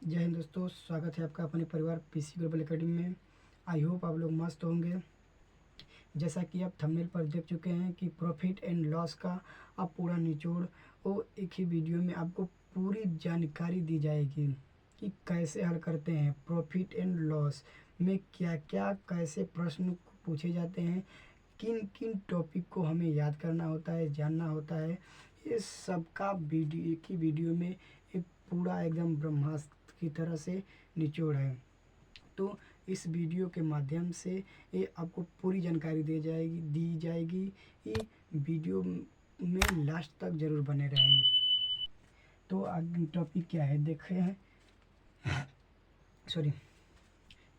जय हिंद दोस्तों, स्वागत है आपका अपने परिवार पीसी ग्लोबल एकेडमी में। आई होप आप लोग मस्त होंगे। जैसा कि आप थंबनेल पर देख चुके हैं कि प्रॉफिट एंड लॉस का अब पूरा निचोड़ वो एक ही वीडियो में आपको पूरी जानकारी दी जाएगी कि कैसे हल करते हैं। प्रॉफिट एंड लॉस में क्या क्या कैसे प्रश्न पूछे जाते हैं, किन किन टॉपिक को हमें याद करना होता है, जानना होता है, ये सब का वीडियो एक ही वीडियो में एक पूरा एकदम ब्रह्मास्त्र की तरह से निचोड़ है। तो इस वीडियो के माध्यम से ये आपको पूरी जानकारी दी जाएगी। ये वीडियो में लास्ट तक ज़रूर बने रहें। तो आगे टॉपिक क्या है देखे हैं। सॉरी,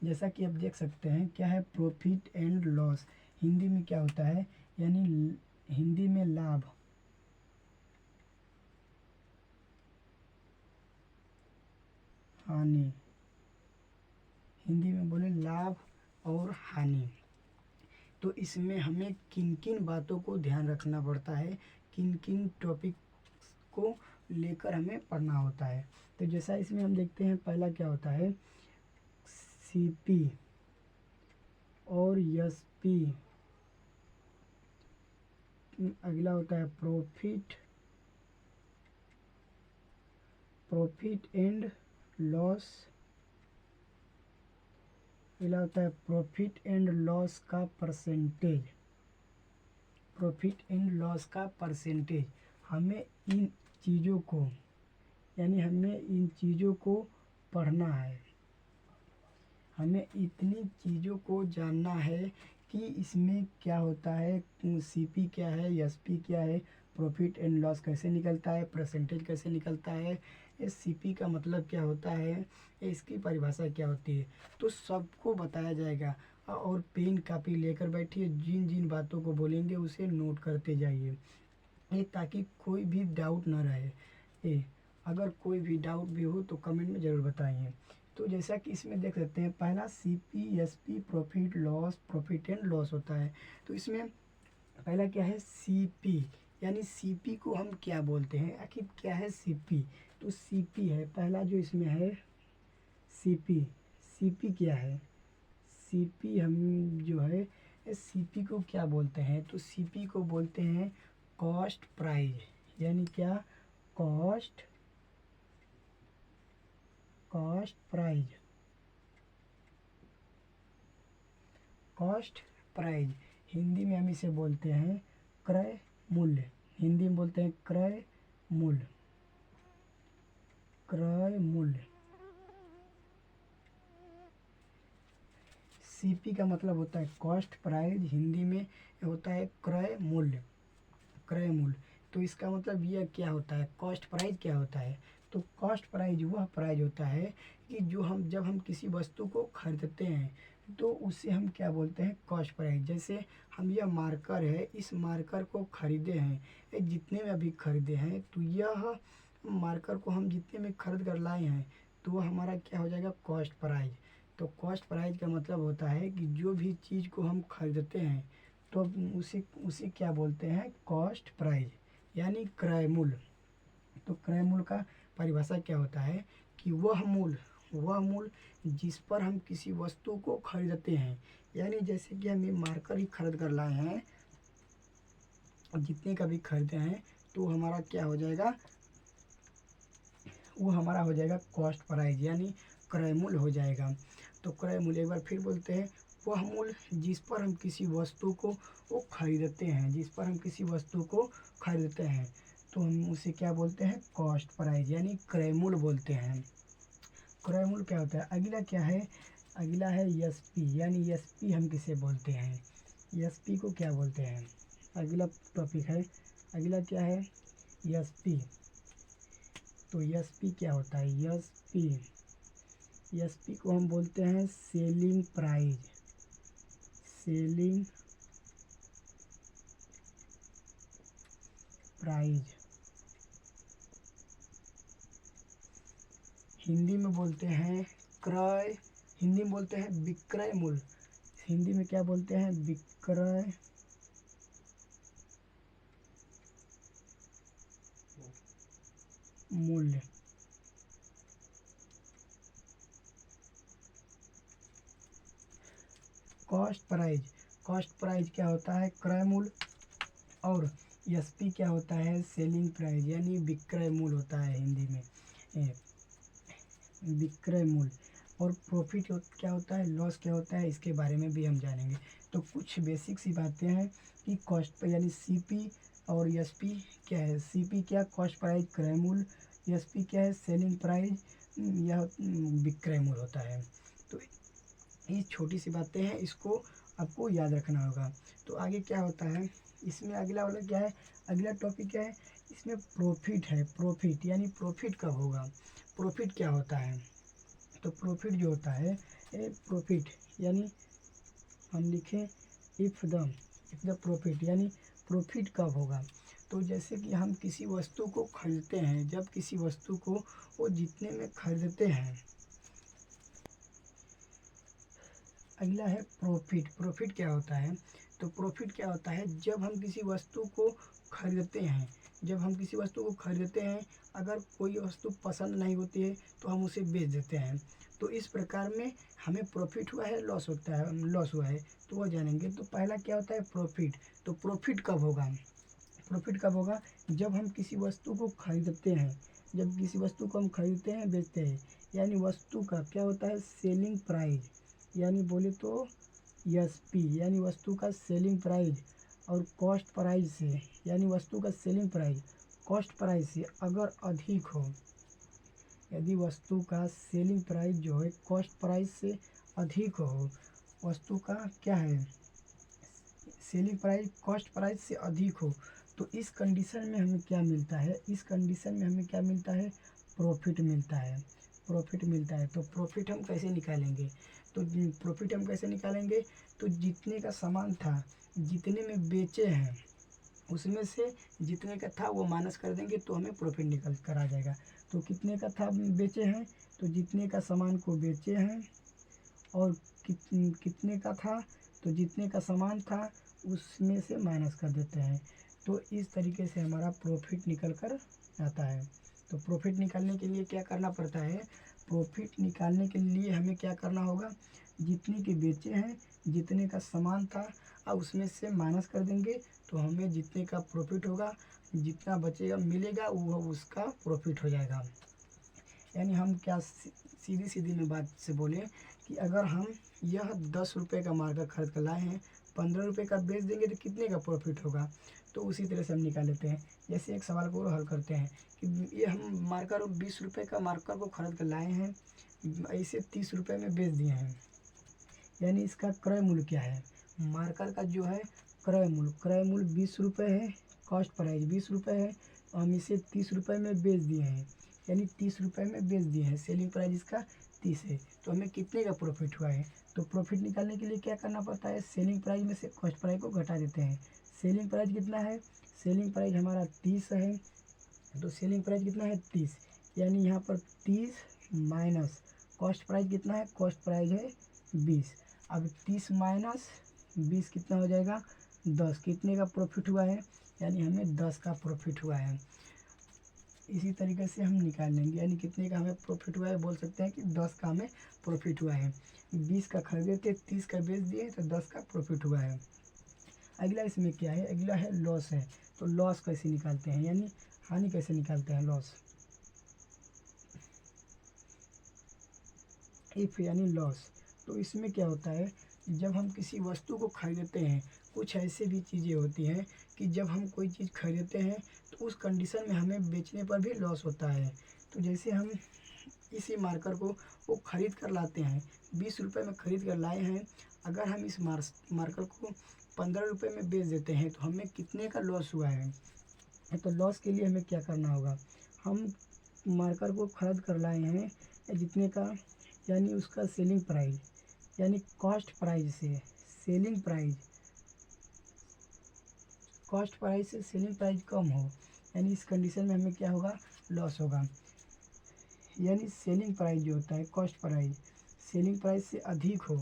जैसा कि आप देख सकते हैं क्या है प्रॉफिट एंड लॉस। हिंदी में क्या होता है, यानी हिंदी में लाभ, हानि। हिंदी में बोले लाभ और हानि। तो इसमें हमें किन किन बातों को ध्यान रखना पड़ता है, किन किन टॉपिक को लेकर हमें पढ़ना होता है। तो जैसा इसमें हम देखते हैं, पहला क्या होता है सीपी और एसपी। अगला होता है प्रॉफिट एंड लॉस। अगला होता है प्रॉफिट एंड लॉस का परसेंटेज। प्रॉफिट एंड लॉस का परसेंटेज। हमें इन चीज़ों को, यानी हमें इन चीज़ों को पढ़ना है। हमें इतनी चीज़ों को जानना है कि इसमें क्या होता है, सीपी क्या है, एसपी क्या है, प्रॉफिट एंड लॉस कैसे निकलता है, परसेंटेज कैसे निकलता है, इस सीपी का मतलब क्या होता है, इसकी परिभाषा क्या होती है। तो सबको बताया जाएगा। और पेन कापी लेकर बैठिए, जिन जिन बातों को बोलेंगे उसे नोट करते जाइए, ये ताकि कोई भी डाउट ना रहे। ये अगर कोई भी डाउट भी हो तो कमेंट में ज़रूर बताइए। तो जैसा कि इसमें देख सकते हैं, पहला C P S P profit and loss होता है। तो इसमें पहला क्या है सी पी, यानी सी पी को हम क्या बोलते हैं, आखिर क्या है सी पी। तो सी पी है पहला जो इसमें है सी पी। सी पी क्या है, सी पी हम जो है सी पी को क्या बोलते हैं, तो सी पी को बोलते हैं कॉस्ट प्राइस। यानी क्या, cost cost prize. Cost prize Hindi में हम इसे बोलते हैं क्रय मूल्य। हिंदी में बोलते हैं क्रय मूल्य। क्रय मूल्य। सीपी का मतलब होता है कॉस्ट प्राइस, हिंदी में होता है क्रय मूल्य। क्रय मूल्य। तो इसका मतलब यह क्या होता है, कॉस्ट प्राइस क्या होता है। तो कॉस्ट प्राइस वह प्राइस होता है कि जो हम जब हम किसी वस्तु को खरीदते हैं तो उसे हम क्या बोलते हैं, कॉस्ट प्राइस। जैसे हम यह मार्कर है, इस मार्कर को खरीदे हैं, ये जितने में अभी खरीदे हैं, तो यह मार्कर को हम जितने में खरीद कर लाए हैं तो वह हमारा क्या हो जाएगा, कॉस्ट प्राइस। तो कॉस्ट प्राइस का मतलब होता है कि जो भी चीज़ को हम खरीदते हैं तो उसे उसे क्या बोलते हैं, कॉस्ट प्राइस, यानी क्रय मूल्य। तो क्रय मूल्य का परिभाषा क्या होता है कि वह मूल्य जिस पर हम किसी वस्तु को खरीदते हैं। यानी जैसे कि हम ये मार्कर ही खरीद कर लाए हैं, जितने का भी खरीदे हैं, तो हमारा क्या हो जाएगा, वो हमारा हो जाएगा कॉस्ट प्राइस, यानी क्रय मूल्य हो जाएगा। तो क्रय मूल्य एक बार फिर बोलते हैं, वह मूल्य जिस पर हम किसी वस्तु को वो खरीदते हैं, जिस पर हम किसी वस्तु को खरीदते हैं, तो हम उसे क्या बोलते हैं, कॉस्ट प्राइस, यानी क्रय मूल्य बोलते हैं। क्रय मूल्य क्या होता है। अगला क्या है, अगला है एस पी, यानी एस पी हम किसे बोलते हैं, एस पी को क्या बोलते हैं। अगला टॉपिक है, अगला क्या है एस पी। तो एस पी क्या होता है, एस पी को हम बोलते हैं selling price. Selling price Hindi में बोलते हैं क्रय, हिंदी में बोलते हैं विक्रय मूल्य। हिंदी में क्या बोलते हैं, विक्रय मूल्य। कॉस्ट प्राइस क्या होता है, क्रय मूल्य, और एसपी क्या होता है, सेलिंग प्राइस यानी विक्रय मूल्य होता है हिंदी में, विक्रय मूल्य। और प्रॉफिट क्या होता है, लॉस क्या होता है, इसके बारे में भी हम जानेंगे। तो कुछ बेसिक सी बातें हैं कि कॉस्ट यानी सीपी और एसपी क्या है। सीपी क्या, कॉस्ट प्राइस क्रय मूल्य, एसपी क्या है, सेलिंग प्राइस, यह विक्रय मूल्य होता है। तो ये छोटी सी बातें हैं, इसको आपको याद रखना होगा। तो आगे क्या होता है इसमें, अगला वाला क्या है, अगला टॉपिक क्या है इसमें, प्रॉफिट है। प्रॉफिट यानी प्रॉफिट कब होगा, प्रॉफिट क्या होता है। तो प्रॉफिट जो होता है, प्रॉफिट यानी हम लिखें इफ़ द प्रॉफिट यानी प्रॉफिट कब होगा। तो जैसे कि हम किसी वस्तु को खरीदते हैं, जब किसी वस्तु को वो जितने में खरीदते हैं। अगला है प्रॉफिट। प्रॉफिट क्या होता है, तो प्रॉफिट क्या होता है, जब हम किसी वस्तु को खरीदते हैं, जब हम किसी वस्तु को खरीदते हैं, अगर कोई वस्तु पसंद नहीं होती है तो हम उसे बेच देते हैं। तो इस प्रकार में हमें प्रॉफिट हुआ है, लॉस होता है, लॉस हुआ है, तो वह जानेंगे। तो पहला क्या होता है, प्रॉफिट। तो प्रॉफिट कब होगा, प्रॉफिट कब होगा, जब हम किसी वस्तु को खरीदते हैं, जब किसी वस्तु को हम खरीदते हैं, बेचते हैं, यानी वस्तु का क्या होता है, सेलिंग प्राइस, यानी बोले तो एसपी यानी वस्तु का सेलिंग प्राइस, और कॉस्ट प्राइस से यानी वस्तु का सेलिंग प्राइस कॉस्ट प्राइस से अगर अधिक हो, यदि वस्तु का सेलिंग प्राइस जो है कॉस्ट प्राइस से अधिक हो, वस्तु का क्या है, सेलिंग प्राइस कॉस्ट प्राइस से अधिक हो, तो इस कंडीशन में हमें क्या मिलता है, इस कंडीशन में हमें क्या मिलता है, प्रॉफिट मिलता है, प्रॉफिट मिलता है। तो प्रॉफिट हम कैसे निकालेंगे, तो प्रॉफिट हम कैसे निकालेंगे, तो जितने का सामान था, जितने में बेचे हैं, उसमें से जितने का था वो माइनस कर देंगे तो हमें प्रॉफिट निकल कर आ जाएगा। तो कितने का था बेचे हैं, तो जितने का सामान को बेचे हैं, और कितने का था, तो जितने का सामान था उसमें से माइनस कर देते हैं। तो इस तरीके से हमारा प्रॉफिट निकल कर आता है। तो प्रॉफिट निकालने के लिए क्या करना पड़ता है, प्रॉफिट निकालने के लिए हमें क्या करना होगा, जितने के बेचे हैं, जितने का सामान था, अब उसमें से माइनस कर देंगे तो हमें जितने का प्रॉफिट होगा, जितना बचेगा मिलेगा वो उसका प्रॉफिट हो जाएगा। यानी हम क्या सीधी सीधी में बात से बोले कि अगर हम यह 10 रुपये का मार्कर खरीद कर लाए हैं, 15 रुपये का बेच देंगे तो कितने का प्रॉफिट होगा। तो उसी तरह से हम निकाल लेते हैं। जैसे एक सवाल को हल करते हैं कि ये हम मार्कर 20 रुपये का मार्कर को खरीद कर लाए हैं, ऐसे 30 रुपये में बेच दिए हैं, यानी इसका क्रय मूल्य क्या है, मार्कर का जो है क्रय मूल्य 20 रुपये है, कॉस्ट प्राइस 20 रुपये है, हम इसे 30 रुपये में बेच दिए हैं, यानी 30 रुपये में बेच दिए हैं, सेलिंग प्राइस इसका 30 है। तो हमें कितने का प्रॉफिट हुआ है, तो प्रॉफिट निकालने के लिए क्या करना पड़ता है, सेलिंग प्राइस में से कॉस्ट प्राइस को घटा देते हैं। सेलिंग प्राइस कितना है, सेलिंग प्राइस हमारा 30 है, तो सेलिंग प्राइस कितना है 30, यानी यहाँ पर 30 माइनस कॉस्ट प्राइस कितना है, कॉस्ट प्राइस है 20। अब 30 माइनस 20 कितना हो जाएगा, 10। कितने का प्रॉफिट हुआ है, यानी हमें 10 का प्रॉफिट हुआ है। इसी तरीके से हम निकाल लेंगे, यानी कितने का हमें प्रॉफिट हुआ है, बोल सकते हैं कि 10 का हमें प्रॉफिट हुआ है। 20 का खरीदे थे, 30 का बेच दिए तो 10 का प्रॉफिट हुआ है। अगला इसमें क्या है, अगला है लॉस है। तो लॉस कैसे निकालते हैं, यानी हानि कैसे निकालते हैं, लॉस, इफ यानी लॉस। तो इसमें क्या होता है, जब हम किसी वस्तु को खरीदते हैं, कुछ ऐसे भी चीज़ें होती हैं कि जब हम कोई चीज़ खरीदते हैं तो उस कंडीशन में हमें बेचने पर भी लॉस होता है। तो जैसे हम इसी मार्कर को वो खरीद कर लाते हैं, 20 रुपये में खरीद कर लाए हैं, अगर हम इस मार्कर को 15 रुपये में बेच देते हैं तो हमें कितने का लॉस हुआ है। तो लॉस के लिए हमें क्या करना होगा, हम मार्कर को खरीद कर लाए हैं जितने का, यानी उसका सेलिंग प्राइस, यानी कॉस्ट प्राइस से सेलिंग प्राइस, कॉस्ट प्राइस से सेलिंग प्राइस कम हो, यानी इस कंडीशन में हमें क्या होगा, लॉस होगा। यानी सेलिंग प्राइस जो होता है, कॉस्ट प्राइस सेलिंग प्राइस से अधिक हो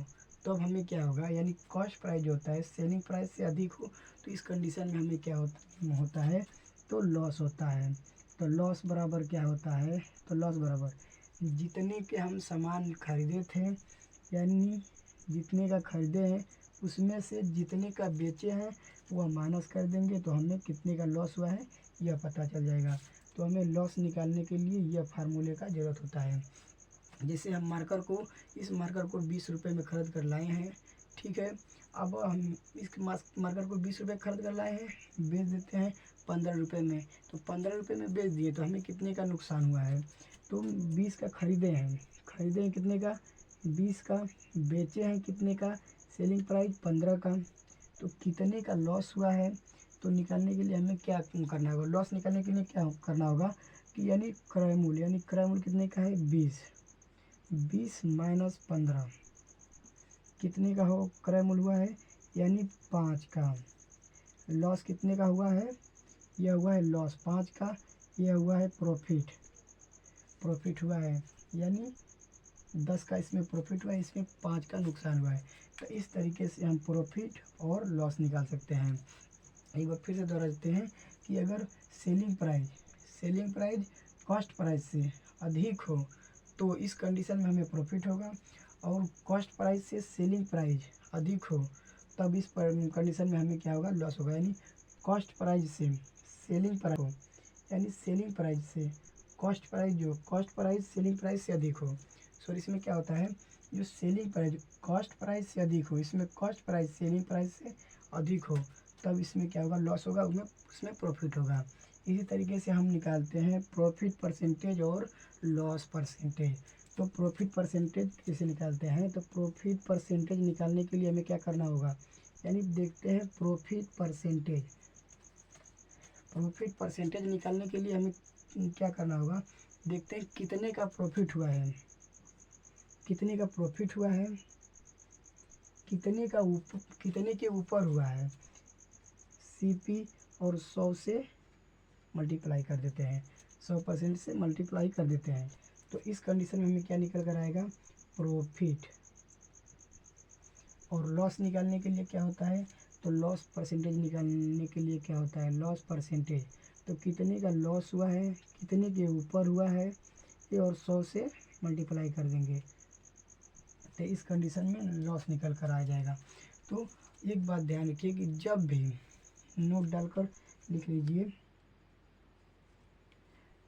तो अब हमें क्या होगा, यानी कॉस्ट प्राइस जो होता है सेलिंग प्राइस से अधिक हो, तो इस कंडीशन में हमें क्या होता है, तो लॉस होता है। तो लॉस बराबर क्या होता है, तो लॉस बराबर जितने के हम सामान खरीदे थे, यानी जितने का खरीदे हैं उसमें से जितने का बेचे हैं वह माइनस कर देंगे, तो हमें कितने का लॉस हुआ है यह पता चल जाएगा। तो हमें लॉस निकालने के लिए यह फार्मूले का ज़रूरत होता है। जैसे हम इस मार्कर को 20 रुपये में ख़रीद कर लाए हैं, ठीक है। अब हम इस मार्कर को 20 रुपये खरीद कर लाए हैं, बेच देते हैं 15 रुपये में। तो 15 रुपये में बेच दिए तो हमें कितने का नुकसान हुआ है। तो 20 का खरीदे हैं कितने का, 20 का। बेचे हैं कितने का, सेलिंग प्राइस 15 का। तो कितने का लॉस हुआ है। तो निकालने के लिए हमें क्या करना होगा, लॉस निकालने के लिए क्या करना होगा कि यानी क्रय मूल्य कितने का है 20 माइनस 15 कितने का हो क्रय मूल्य हुआ है यानी 5 का। लॉस कितने का हुआ है, यह हुआ है लॉस 5 का, यह हुआ है प्रॉफिट हुआ है यानी 10 का इसमें प्रॉफिट हुआ है, इसमें 5 का नुकसान हुआ है। तो इस तरीके से हम प्रॉफिट और लॉस निकाल सकते हैं। एक बार फिर से दोहरा देते हैं कि अगर सेलिंग प्राइस कॉस्ट प्राइस से अधिक हो तो इस कंडीशन में हमें प्रॉफिट होगा, और कॉस्ट प्राइस से सेलिंग प्राइस अधिक हो तब इस कंडीशन में हमें क्या होगा, लॉस होगा। यानी कॉस्ट प्राइस से सेलिंग प्राइस हो, यानी सेलिंग प्राइस से कॉस्ट प्राइस सेलिंग प्राइस से अधिक हो। सॉरी, इसमें क्या होता है, जो सेलिंग प्राइस कॉस्ट प्राइस से अधिक हो, इसमें कॉस्ट प्राइस सेलिंग प्राइस से अधिक हो तब इसमें क्या होगा, लॉस होगा, उसमें प्रॉफिट होगा। इसी तरीके से हम निकालते हैं प्रॉफिट परसेंटेज और लॉस परसेंटेज। तो प्रॉफिट परसेंटेज कैसे निकालते हैं, तो प्रॉफिट परसेंटेज निकालने के लिए हमें क्या करना होगा, यानी देखते हैं प्रॉफिट परसेंटेज निकालने के लिए हमें क्या करना होगा, देखते हैं कितने का प्रॉफिट हुआ है, कितने के ऊपर हुआ है। CP और 100 से मल्टीप्लाई कर देते हैं, 100% से मल्टीप्लाई कर देते हैं। तो इस कंडीशन में हमें क्या निकल कर आएगा, प्रॉफिट। और लॉस निकालने के लिए क्या होता है, तो लॉस परसेंटेज निकालने के लिए क्या होता है, लॉस परसेंटेज। तो कितने का लॉस हुआ है, कितने के ऊपर हुआ है, ये और 100 से मल्टीप्लाई कर देंगे तो इस कंडीशन में लॉस निकल कर आ जाएगा। तो एक बात ध्यान रखिए कि जब भी नोट डालकर लिख लीजिए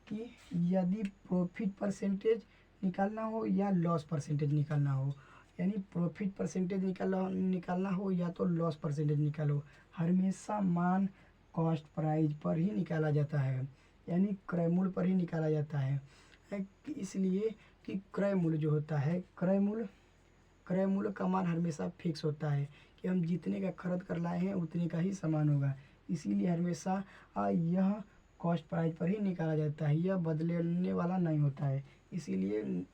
कि यदि प्रॉफिट परसेंटेज निकालना हो या लॉस परसेंटेज निकालना हो, यानी प्रॉफिट परसेंटेज निकालना हो या तो लॉस परसेंटेज निकालो, हमेशा मान कॉस्ट प्राइस पर ही निकाला जाता है, यानी क्रय मूल्य पर ही निकाला जाता है। इसलिए कि क्रय मूल्य जो होता है, क्रय मूल्य का मान हमेशा फिक्स होता है कि हम जितने का खरीद कर लाए हैं उतने का ही सामान होगा। इसीलिए हमेशा यह कॉस्ट प्राइस पर ही निकाला जाता है, यह बदलने वाला नहीं होता है। इसीलिए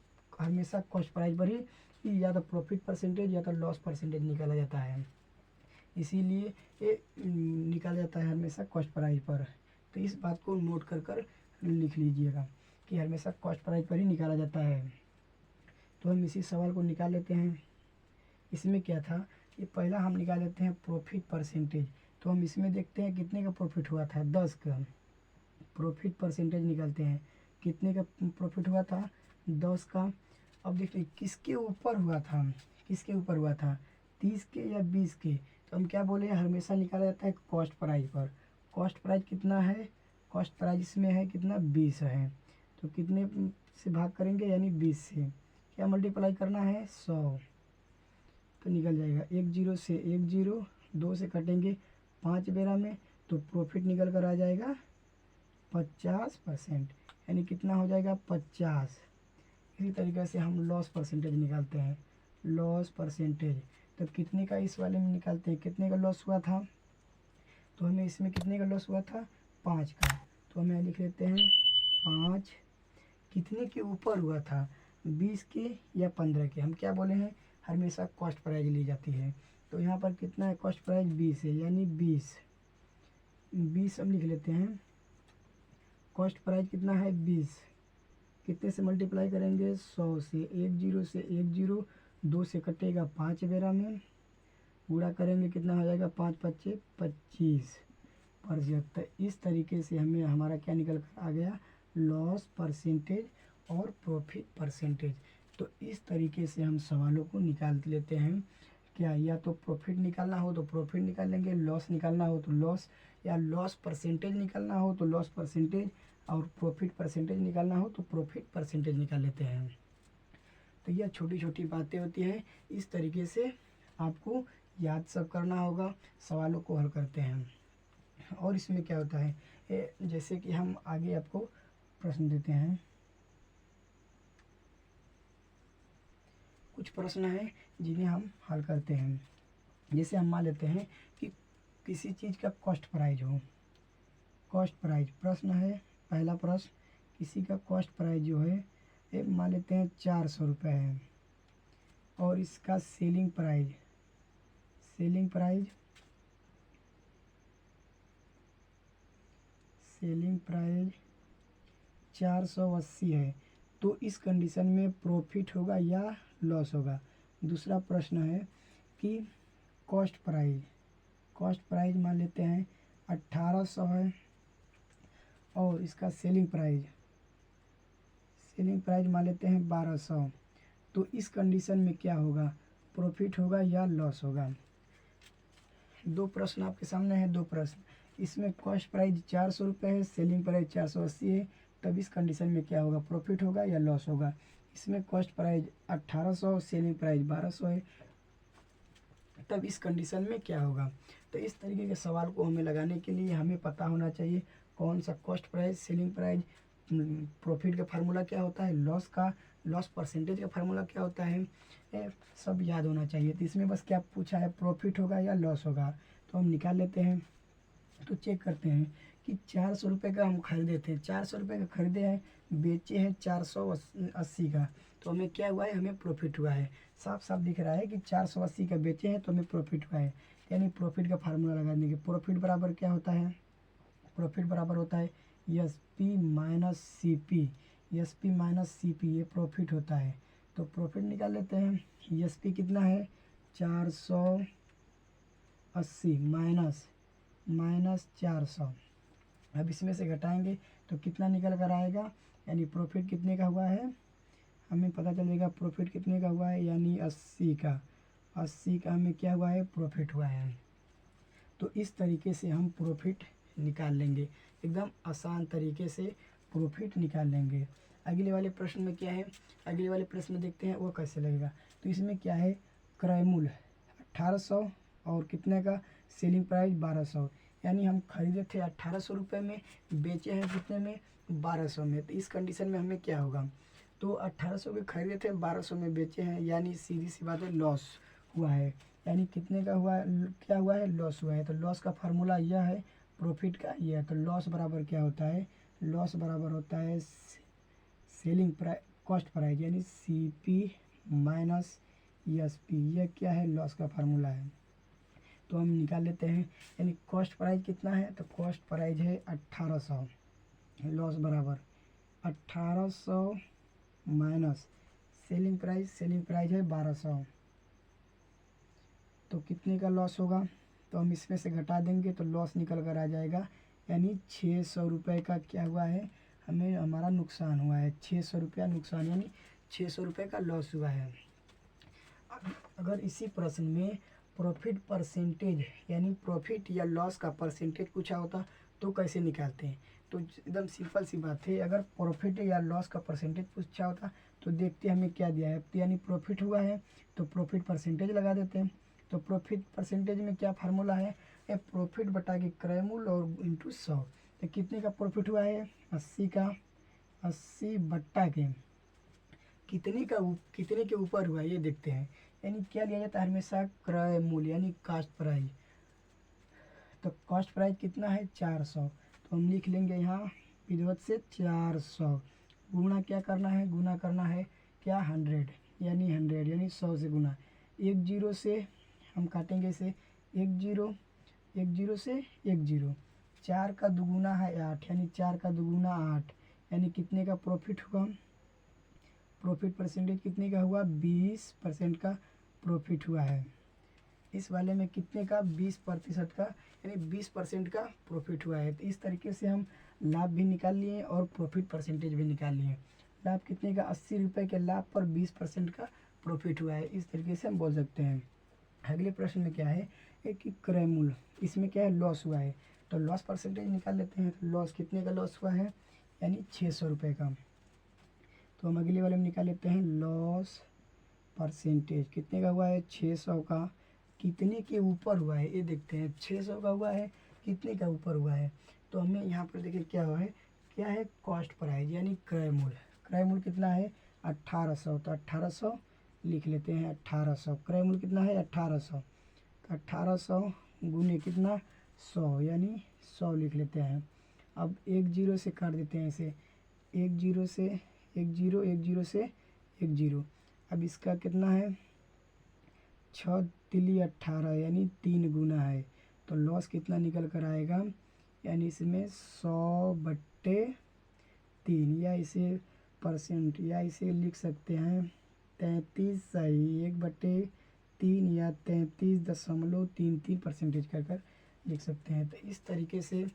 हमेशा कॉस्ट प्राइस पर ही या तो प्रॉफिट परसेंटेज या तो लॉस परसेंटेज निकाला जाता है। इसीलिए ये निकाला जाता है हमेशा कॉस्ट प्राइस पर। तो इस बात को नोट कर लिख लीजिएगा कि हमेशा कॉस्ट प्राइस पर ही निकाला जाता है। तो हम इसी सवाल को निकाल लेते हैं। इसमें क्या था, ये पहला हम निकाल लेते हैं प्रॉफिट परसेंटेज। तो हम इसमें देखते हैं कितने का प्रॉफिट हुआ था, 10 का। प्रॉफिट परसेंटेज निकालते हैं, कितने का प्रॉफिट हुआ था, 10 का। अब देखिए किसके ऊपर हुआ था, 30 के या 20 के। तो हम क्या बोले, हमेशा निकाला जाता है कॉस्ट प्राइस पर। कॉस्ट प्राइस कितना है, कॉस्ट प्राइस इसमें है कितना, 20 है। तो कितने से भाग करेंगे, यानी 20 से क्या मल्टीप्लाई करना है, 100। तो निकल जाएगा 1 0 से 1 0, 2 से कटेंगे 5 बेरा में, तो प्रॉफिट निकल कर आ जाएगा 50%, यानी कितना हो जाएगा 50। इसी तरीके से हम लॉस परसेंटेज निकालते हैं, लॉस परसेंटेज। तो कितने का इस वाले में निकालते हैं, कितने का लॉस हुआ था, तो हमें इसमें कितने का लॉस हुआ था, 5 का। तो हम यहाँ लिख लेते हैं 5। कितने के ऊपर हुआ था, 20 के या 15 के। हम क्या बोले हैं, हमेशा कॉस्ट प्राइस ली जाती है। तो यहाँ पर कितना है, कॉस्ट प्राइस 20 है, यानी 20 हम लिख लेते हैं। कॉस्ट प्राइस कितना है, 20। कितने से मल्टीप्लाई करेंगे, 100 से। 1 0 से 1 0, 2 से कटेगा 5 बेरा में, पूरा करेंगे कितना हो जाएगा, 5 5 25%। तो इस तरीके से हमें हमारा क्या निकल कर आ गया, लॉस परसेंटेज और प्रॉफिट परसेंटेज। तो इस तरीके से हम सवालों को निकाल लेते हैं क्या, या तो प्रॉफिट निकालना हो तो प्रॉफिट निकाल लेंगे, लॉस निकालना हो तो लॉस, या लॉस परसेंटेज निकालना हो तो लॉस परसेंटेज, और प्रॉफिट परसेंटेज निकालना हो तो प्रॉफिट परसेंटेज निकाल लेते हैं। तो यह छोटी छोटी बातें होती हैं, इस तरीके से आपको याद सब करना होगा, सवालों को हल करते हैं। और इसमें क्या होता है, जैसे कि हम आगे आपको प्रश्न देते हैं, कुछ प्रश्न हैं जिन्हें हम हल करते हैं। जैसे हम मान लेते हैं कि किसी चीज़ का कॉस्ट प्राइस हो, कॉस्ट प्राइस प्रश्न है, पहला प्रश्न, किसी का कॉस्ट प्राइस जो है ये मान लेते हैं 400 रुपये है, और इसका selling price, selling price, selling price 480 है। तो इस कंडीशन में प्रॉफिट होगा या लॉस होगा। दूसरा प्रश्न है कि कॉस्ट प्राइस, कॉस्ट प्राइस मान लेते हैं 1800 है, और इसका सेलिंग प्राइस, सेलिंग प्राइस मान लेते हैं 1200। तो इस कंडीशन में क्या होगा, प्रॉफिट होगा या लॉस होगा। दो प्रश्न आपके सामने हैं, दो प्रश्न, इसमें कॉस्ट प्राइस 400 रुपये है, सेलिंग प्राइस 480 है, तब इस कंडीशन में क्या होगा, प्रॉफिट होगा या लॉस होगा। इसमें कॉस्ट प्राइस 1800, सेलिंग प्राइस 1200 है, तब इस कंडीशन में क्या होगा। तो इस तरीके के सवाल को हमें लगाने के लिए हमें पता होना चाहिए कौन सा cost price, selling price, profit का फार्मूला क्या होता है, लॉस का, लॉस परसेंटेज का फार्मूला क्या होता है, ये सब याद होना चाहिए। तो इसमें बस क्या पूछा है, प्रॉफिट होगा या लॉस होगा, तो हम निकाल लेते हैं। तो चेक करते हैं कि 400 रुपये का हम खरीदे थे, 400 रुपये का खरीदे हैं, बेचे हैं 480 का, तो हमें क्या हुआ है, हमें प्रॉफिट हुआ है। साफ साफ दिख रहा है कि 480 का बेचे हैं तो हमें प्रॉफिट हुआ है। यानी प्रॉफिट का फार्मूला लगा देंगे, प्रॉफिट बराबर क्या होता है, प्रॉफिट बराबर होता है S P minus C P, S P minus C P, ये प्रॉफिट होता है। तो प्रॉफिट निकाल लेते हैं, एस पी कितना है 480 माइनस माइनस 400, अब इसमें से घटाएंगे तो कितना निकल कर आएगा, यानी प्रॉफिट कितने का हुआ है, हमें पता चलेगा प्रॉफिट कितने का हुआ है, यानी 80 का, 80 का हमें क्या हुआ है, प्रॉफिट हुआ है। तो इस तरीके से हम प्रॉफिट निकाल लेंगे, एकदम आसान तरीके से प्रॉफिट निकाल लेंगे। अगले वाले प्रश्न में क्या है, अगले वाले प्रश्न में देखते हैं वो कैसे लगेगा। तो इसमें क्या है, क्रय मूल्य 1800 और कितने का, सेलिंग प्राइस 1200, यानी हम खरीदे थे 1800 रुपये में, बेचे हैं कितने में, 1200 में। तो इस कंडीशन में हमें क्या होगा, तो 1800 के खरीदे थे, 1200 में बेचे हैं, यानी सीधी सी बात है लॉस हुआ है। यानी कितने का हुआ है, क्या हुआ है, लॉस हुआ है। तो लॉस का फार्मूला यह है, प्रॉफिट का यह है। तो लॉस बराबर क्या होता है, लॉस बराबर होता है सेलिंग प्राइस, कॉस्ट प्राइस, यानी C P minus S P, यह क्या है, लॉस का फार्मूला है। तो हम निकाल लेते हैं, यानी कॉस्ट प्राइस कितना है, तो कॉस्ट प्राइस है 1800, लॉस बराबर 1800 minus selling price, selling price है 1200, तो कितने का लॉस होगा, तो हम इसमें से घटा देंगे तो लॉस निकल कर आ जाएगा, यानी 600 रुपये का क्या हुआ है, हमें हमारा नुकसान हुआ है, 600 रुपया नुकसान, यानी 600 रुपये का लॉस हुआ है। अगर इसी प्रश्न में प्रॉफिट परसेंटेज, यानी प्रॉफिट या लॉस का परसेंटेज पूछा होता तो कैसे निकालते हैं, तो एकदम सिंपल सी बात है, अगर प्रॉफिट या लॉस का परसेंटेज पूछा होता तो देखते हमें क्या दिया है, तो यानी प्रॉफिट हुआ है तो प्रॉफिट परसेंटेज लगा देते हैं। तो प्रॉफिट परसेंटेज में क्या फार्मूला है, प्रॉफिट बटा के क्रय मूल्य और इंटू 100, तो कितने का प्रॉफिट हुआ है, 80 का, 80 बट्टा के कितने का, कितने के ऊपर हुआ ये देखते हैं। यानी क्या लिया जाता है हमेशा, क्रय मूल्य, यानी कास्ट प्राइस। तो कॉस्ट प्राइस कितना है 400, तो हम लिख लेंगे यहाँ विधिवत से 400 गुना क्या करना है, गुना करना है क्या 100, यानी 100 यानी 100 से गुना, एक जीरो से हम काटेंगे इसे, एक जीरो, एक जीरो से एक जीरो, 4 का दुगुना है 8, यानी 4 का दुगुना 8, यानी कितने का प्रॉफिट हुआ, प्रॉफिट परसेंटेज कितने का हुआ, 20% का प्रॉफिट हुआ है। इस वाले में कितने का, 20% का, यानी 20% का प्रॉफिट हुआ है। तो इस तरीके से हम लाभ भी निकाल लिए और प्रॉफिट परसेंटेज भी निकाल लिए। लाभ कितने का, 80 रुपये के लाभ पर 20% का प्रॉफिट हुआ है, इस तरीके से हम बोल सकते हैं। अगले प्रश्न में क्या है, एक कि क्रय मूल्य, इसमें क्या है, लॉस हुआ है, तो लॉस परसेंटेज निकाल लेते हैं। लॉस कितने का लॉस हुआ है, यानी 600 रुपये का। तो हम अगले वाले में निकाल लेते हैं, लॉस परसेंटेज कितने का हुआ है, 600 का। कितने के ऊपर हुआ है ये देखते हैं, 600 का हुआ है, कितने का ऊपर हुआ है। तो हमें यहाँ पर देखिए क्या हुआ है, क्या है, कॉस्ट प्राइस यानी क्रय मूल्य। क्रय मूल्य कितना है, 1800, तो 1800 लिख लेते हैं, 1800। क्रय मूल्य कितना है, 1800, तो 1800 गुने कितना, 100, यानी 100 लिख लेते हैं। अब एक जीरो से काट देते हैं इसे, एक जीरो से एक जीरो, एक जीरो से एक जीरो। अब इसका कितना है, 6 तिली 18, यानी 3 गुना है। तो लॉस कितना निकल कर आएगा, यानी इसमें 100/3, या इसे परसेंट, या इसे लिख सकते हैं 33 सही 1/3, या 33.33% कर कर लिख सकते हैं। तो इस तरीके से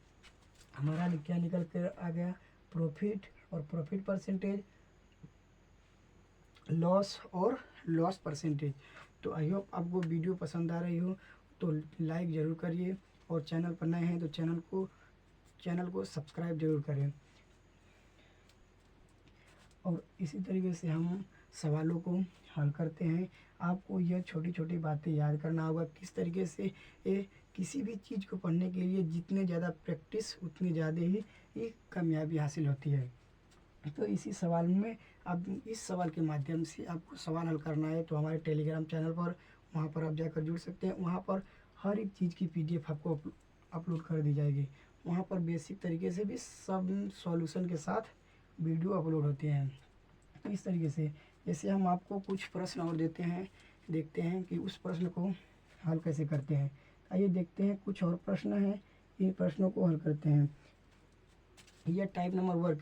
हमारा क्या निकल कर आ गया, प्रॉफिट और प्रॉफिट परसेंटेज, लॉस और लॉस परसेंटेज। तो आई होप आपको वीडियो पसंद आ रही हो तो लाइक ज़रूर करिए, और चैनल पर नए हैं तो चैनल को सब्सक्राइब जरूर करें। और इसी तरीके से हम सवालों को हल करते हैं। आपको यह छोटी छोटी बातें याद करना होगा, किस तरीके से किसी भी चीज़ को पढ़ने के लिए जितने ज़्यादा प्रैक्टिस उतनी ज़्यादा ही कामयाबी हासिल होती है। तो इसी सवाल में, अब इस सवाल के माध्यम से आपको सवाल हल करना है तो हमारे टेलीग्राम चैनल पर, वहाँ पर आप जाकर जुड़ सकते हैं। वहाँ पर हर एक चीज़ की PDF आपको अपलोड कर दी जाएगी। वहाँ पर बेसिक तरीके से भी सब सॉल्यूशन के साथ वीडियो अपलोड होते हैं। तो इस तरीके से जैसे हम आपको कुछ प्रश्न और देते हैं, देखते हैं कि उस प्रश्न को हल कैसे करते हैं। आइए देखते हैं, कुछ और प्रश्न हैं, इन प्रश्नों को हल करते हैं। यह टाइप नंबर 1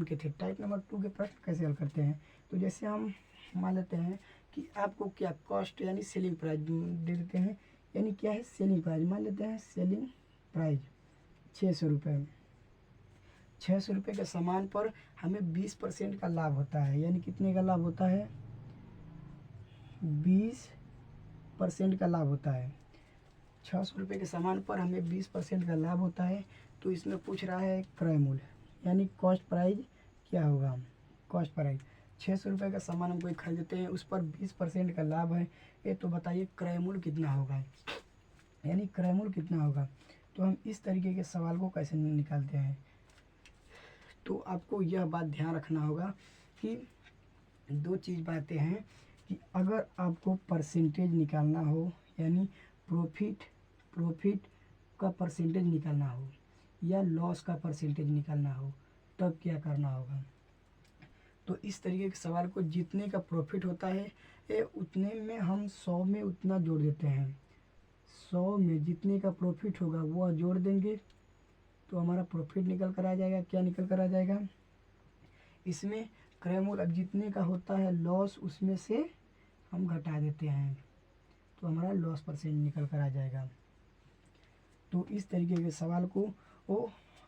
के थे। टाइप नंबर 2 के प्रश्न कैसे हल करते हैं, तो जैसे हम मान लेते हैं कि आपको क्या कॉस्ट यानी सेलिंग प्राइस दे देते हैं, यानी क्या है, सेलिंग प्राइस मान लेते हैं, सेलिंग प्राइस 600 रुपये। 600 रुपये के सामान पर हमें 20% का लाभ होता है, यानी कितने का लाभ होता है, 20% का लाभ होता है। 600 रुपये के सामान पर हमें 20% का लाभ होता है। तो इसमें पूछ रहा है क्रय मूल्य, यानी कॉस्ट प्राइस क्या होगा। कॉस्ट प्राइस 600 रुपये का सामान हम कोई खरीदते हैं, उस पर 20% का लाभ है, ये तो बताइए क्रय मूल्य कितना होगा, यानी क्रय मूल्य कितना होगा। तो हम इस तरीके के सवाल को कैसे निकालते हैं, तो आपको यह बात ध्यान रखना होगा कि दो चीज़ बातें हैं, कि अगर आपको परसेंटेज निकालना हो, यानी प्रॉफिट का परसेंटेज निकालना हो, या लॉस का परसेंटेज निकालना हो, तब क्या करना होगा। तो इस तरीके के सवाल को, जितने का प्रॉफिट होता है ये उतने में हम 100 में उतना जोड़ देते हैं। 100 में जितने का प्रॉफिट होगा वो जोड़ देंगे, तो हमारा प्रॉफिट निकल कर आ जाएगा। क्या निकल कर आ जाएगा, इसमें क्रय मूल्य अब जितने का होता है लॉस, उसमें से हम घटा देते हैं, तो हमारा लॉस परसेंट निकल कर आ जाएगा। तो इस तरीके के सवाल को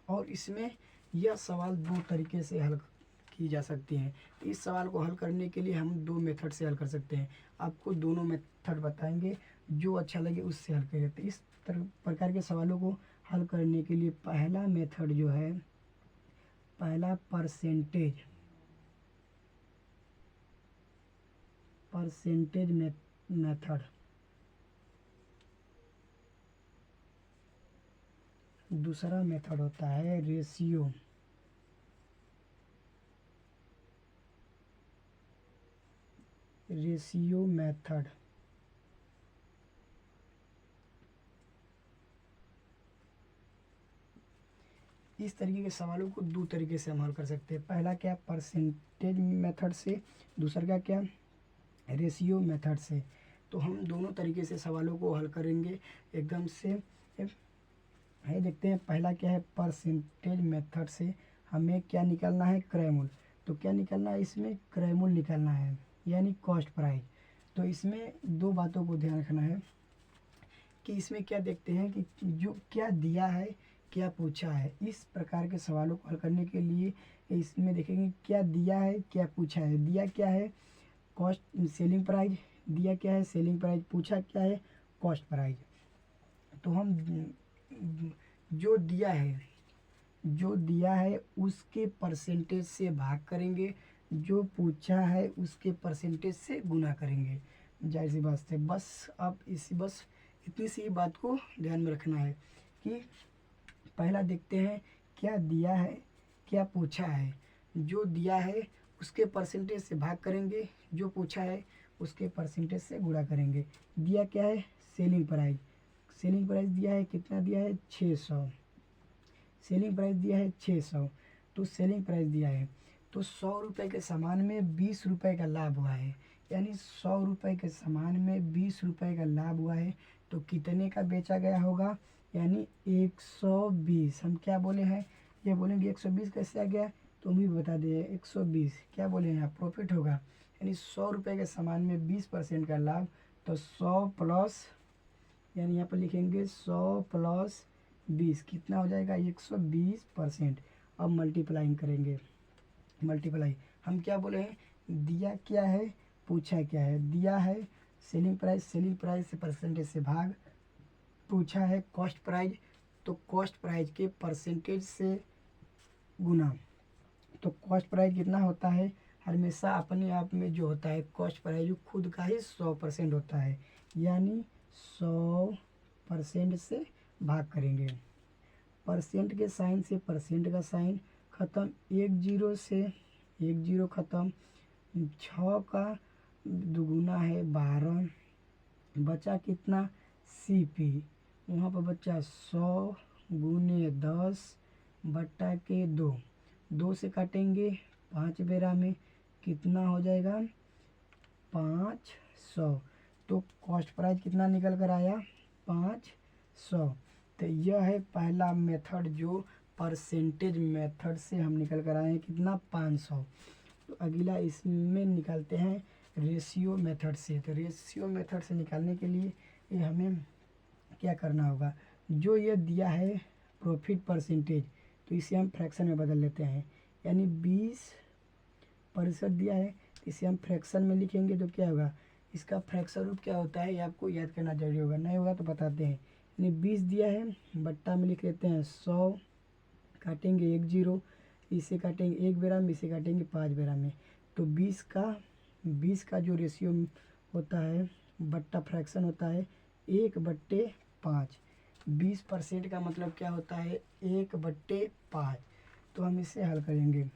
और इसमें यह सवाल दो तरीके से हल की जा सकती हैं। इस सवाल को हल करने के लिए हम दो मेथड से हल कर सकते हैं। आपको दोनों मेथड बताएंगे, जो अच्छा लगे उससे हल करिए। तो इस प्रकार के सवालों को हल करने के लिए पहला मेथड जो है, पहला परसेंटेज मेथड, दूसरा मेथड होता है रेशियो मेथड। इस तरीके के सवालों को दो तरीके से हम हल कर सकते हैं। पहला क्या, परसेंटेज मेथड से, दूसरा क्या, रेशियो मेथड से। तो हम दोनों तरीके से सवालों को हल करेंगे एकदम से। है देखते हैं, पहला क्या है, परसेंटेज मेथड से हमें क्या निकालना है, क्रय मूल्य। तो क्या निकालना है, इसमें क्रय मूल्य निकालना है, यानी कॉस्ट प्राइस। तो इसमें दो बातों को ध्यान रखना है, कि इसमें क्या देखते हैं कि जो क्या दिया है, क्या पूछा है। इस प्रकार के सवालों को हल करने के लिए इसमें देखेंगे क्या दिया है, क्या पूछा है। दिया क्या है, कॉस्ट सेलिंग प्राइस, दिया क्या है सेलिंग प्राइस, पूछा क्या है कॉस्ट प्राइस। तो हम जो दिया है उसके परसेंटेज से भाग करेंगे, जो पूछा है उसके परसेंटेज से गुना करेंगे। जाहिर सी बात है। बस अब बस इतनी सी बात को ध्यान में रखना है कि पहला देखते हैं क्या दिया है, क्या पूछा है। जो दिया है उसके परसेंटेज से भाग करेंगे, जो पूछा है उसके परसेंटेज से गुणा करेंगे। दिया क्या है? Selling price. सेलिंग प्राइस दिया है, कितना दिया है? 600। सेलिंग प्राइस दिया है 600। तो सेलिंग प्राइस दिया है तो 100 रुपये के सामान में 20 रुपये का लाभ हुआ है, यानी 100 रुपये के सामान में 20 रुपये का लाभ हुआ है। तो कितने का बेचा गया होगा? यानी 120। हम क्या बोले हैं? ये बोलेंगे 120 कैसे आ गया? तुम भी बता दे। 120 क्या बोले हैं? प्रॉफिट होगा, यानी 100 रुपये के सामान में 20% का लाभ। तो 100 प्लस, यानी यहाँ पर लिखेंगे 100 प्लस 20 कितना हो जाएगा? 120%। अब मल्टीप्लाइंग करेंगे। मल्टीप्लाई हम क्या बोले हैं? दिया क्या है, पूछा क्या है। दिया है सेलिंग प्राइस, सेलिंग प्राइस से परसेंटेज से भाग। पूछा है कॉस्ट प्राइस, तो कॉस्ट प्राइस के परसेंटेज से गुना। तो कॉस्ट प्राइस कितना होता है? हमेशा अपने आप में जो होता है कॉस्ट प्राइस खुद का ही 100% होता है, यानी 100% से भाग करेंगे। परसेंट के साइन से परसेंट का साइन ख़त्म, 1 0 से 1 0 ख़त्म। 6 का दुगुना है 12, बचा कितना? CP। वहाँ पर बचा 100 गुने 10 बट्टा के 2। 2 से काटेंगे 5 बेरा में, कितना हो जाएगा? 500। तो कॉस्ट प्राइस कितना निकल कर आया? 500। तो यह है पहला मेथड जो परसेंटेज मेथड से हम निकल कर आए हैं, कितना? 500। तो अगला इसमें निकालते हैं रेशियो मेथड से। तो रेशियो मेथड से निकालने के लिए ये हमें क्या करना होगा? जो ये दिया है प्रॉफिट परसेंटेज, तो इसे हम फ्रैक्शन में बदल लेते हैं, यानी 20% दिया है, इसे हम फ्रैक्शन में लिखेंगे तो क्या होगा? इसका फ्रैक्शन रूप क्या होता है ये आपको याद करना जरूरी होगा, नहीं होगा तो बताते हैं। यानी 20 दिया है, बट्टा में लिख लेते हैं 100, काटेंगे 1 0, इसे काटेंगे 1 बेरा में, इसे काटेंगे 5 बेरा में। तो 20 का जो रेशियो होता है बट्टा फ्रैक्शन होता है 1/5। 20% का मतलब क्या होता है? 1/5। तो हम इसे हल करेंगे।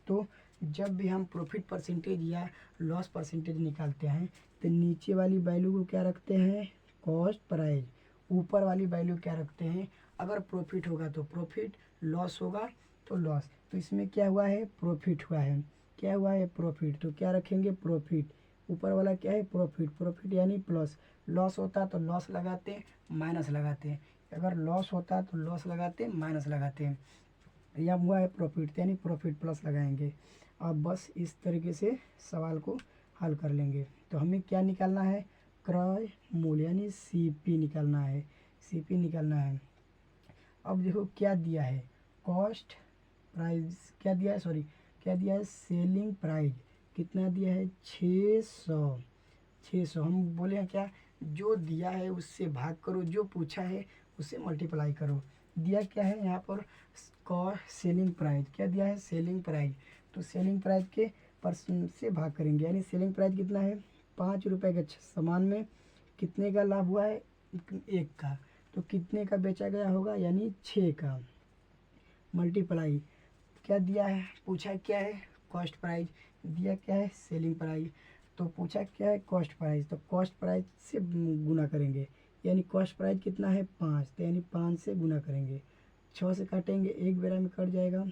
तो जब भी हम प्रॉफिट परसेंटेज या लॉस परसेंटेज निकालते हैं तो नीचे वाली वैल्यू को क्या रखते हैं? Cost price. ऊपर वाली वैल्यू क्या रखते हैं? अगर प्रॉफिट होगा तो प्रॉफिट, लॉस होगा तो लॉस। तो इसमें क्या हुआ है? प्रॉफिट हुआ है। क्या हुआ है? प्रॉफिट। तो क्या रखेंगे? प्रॉफिट। ऊपर वाला क्या है? प्रॉफिट। प्रॉफिट यानी प्लस। लॉस होता तो लॉस लगाते, माइनस लगाते। अगर लॉस होता तो लॉस लगाते, माइनस लगाते। यह हुआ है प्रॉफिट, यानी प्रॉफिट प्लस लगाएंगे। अब बस इस तरीके से सवाल को हल कर लेंगे। तो हमें क्या निकालना है? क्रय मूल्य, यानी CP निकालना है। CP निकालना है। अब देखो क्या दिया है? कॉस्ट प्राइस क्या दिया है? सॉरी, क्या दिया है? सेलिंग प्राइस कितना दिया है? 600। 600 हम बोले हैं क्या? जो दिया है उससे भाग करो, जो पूछा है उससे मल्टीप्लाई करो। दिया क्या है यहाँ पर? Cost selling price. क्या दिया है? Selling price. तो सेलिंग प्राइस के परसेंट से भाग करेंगे, यानी सेलिंग प्राइस कितना है? 5 रुपये के सामान में कितने का लाभ हुआ है? 1 का। तो कितने का बेचा गया होगा? यानी 6 का। मल्टीप्लाई क्या दिया है? पूछा क्या है? Cost price. दिया क्या है? Selling price. तो पूछा क्या है? Cost price. तो कॉस्ट प्राइस से गुना करेंगे, यानी कॉस्ट प्राइस कितना है? 5, तो यानी 5 से गुना करेंगे। 6 से काटेंगे, 1 बेरा में कट जाएगा।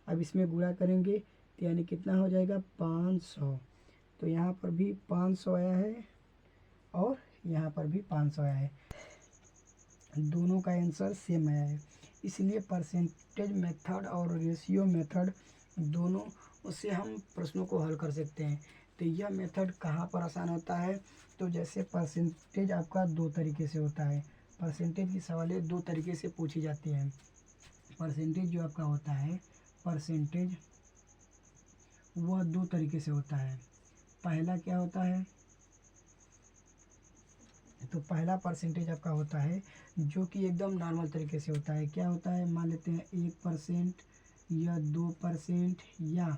अब इसमें गुणा करेंगे तो यानी कितना हो जाएगा? 500। तो यहाँ पर भी 500 आया है और यहाँ पर भी 500 आया है, दोनों का आंसर सेम आया है। इसलिए परसेंटेज मेथड और रेशियो मेथड दोनों से हम प्रश्नों को हल कर सकते हैं। तो यह मेथड कहाँ पर आसान होता है? तो जैसे परसेंटेज आपका 2 तरीके से होता है। परसेंटेज की सवालें 2 तरीके से पूछी जाती हैं। परसेंटेज जो आपका होता है, परसेंटेज वह 2 तरीके से होता है। पहला क्या होता है? तो पहला परसेंटेज आपका होता है जो कि एकदम नॉर्मल तरीके से होता है। क्या होता है, मान लेते हैं 1% या 2% या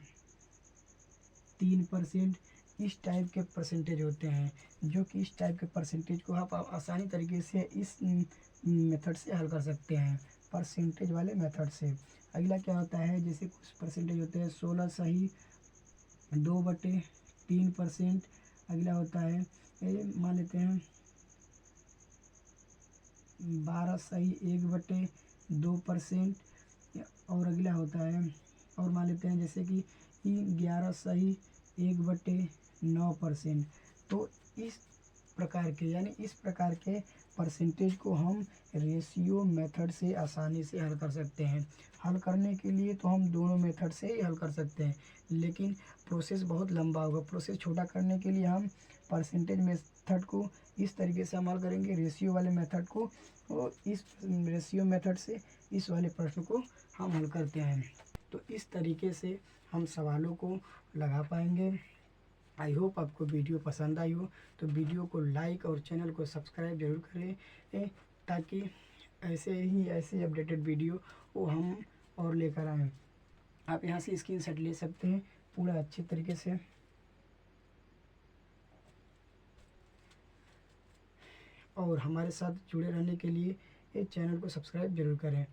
3%, इस टाइप के परसेंटेज होते हैं, जो कि इस टाइप के परसेंटेज को आप आसानी तरीके से इस मेथड से हल कर सकते हैं, परसेंटेज वाले मेथड से। अगला क्या होता है, जैसे कुछ परसेंटेज होते हैं 16 सही 2/3%। अगला होता है मान लेते हैं 12 सही 1/2%। और अगला होता है, और मान लेते हैं जैसे कि 11 सही 1/9%। तो इस प्रकार के, यानी इस प्रकार के परसेंटेज को हम रेशियो मेथड से आसानी से हल कर सकते हैं। हल करने के लिए तो हम दोनों मेथड से ही हल कर सकते हैं, लेकिन प्रोसेस बहुत लंबा होगा। प्रोसेस छोटा करने के लिए हम परसेंटेज मेथड को इस तरीके से हल करेंगे, रेशियो वाले मेथड को, और इस रेशियो मेथड से इस वाले प्रश्न को हम हल करते हैं। तो इस तरीके से हम सवालों को लगा पाएंगे। आई होप आपको वीडियो पसंद आई हो, तो वीडियो को लाइक और चैनल को सब्सक्राइब जरूर करें, ताकि ऐसे अपडेटेड वीडियो वो हम और लेकर आएँ। आप यहाँ से स्क्रीनशॉट ले सकते हैं पूरा अच्छे तरीके से। और हमारे साथ जुड़े रहने के लिए इस चैनल को सब्सक्राइब जरूर करें।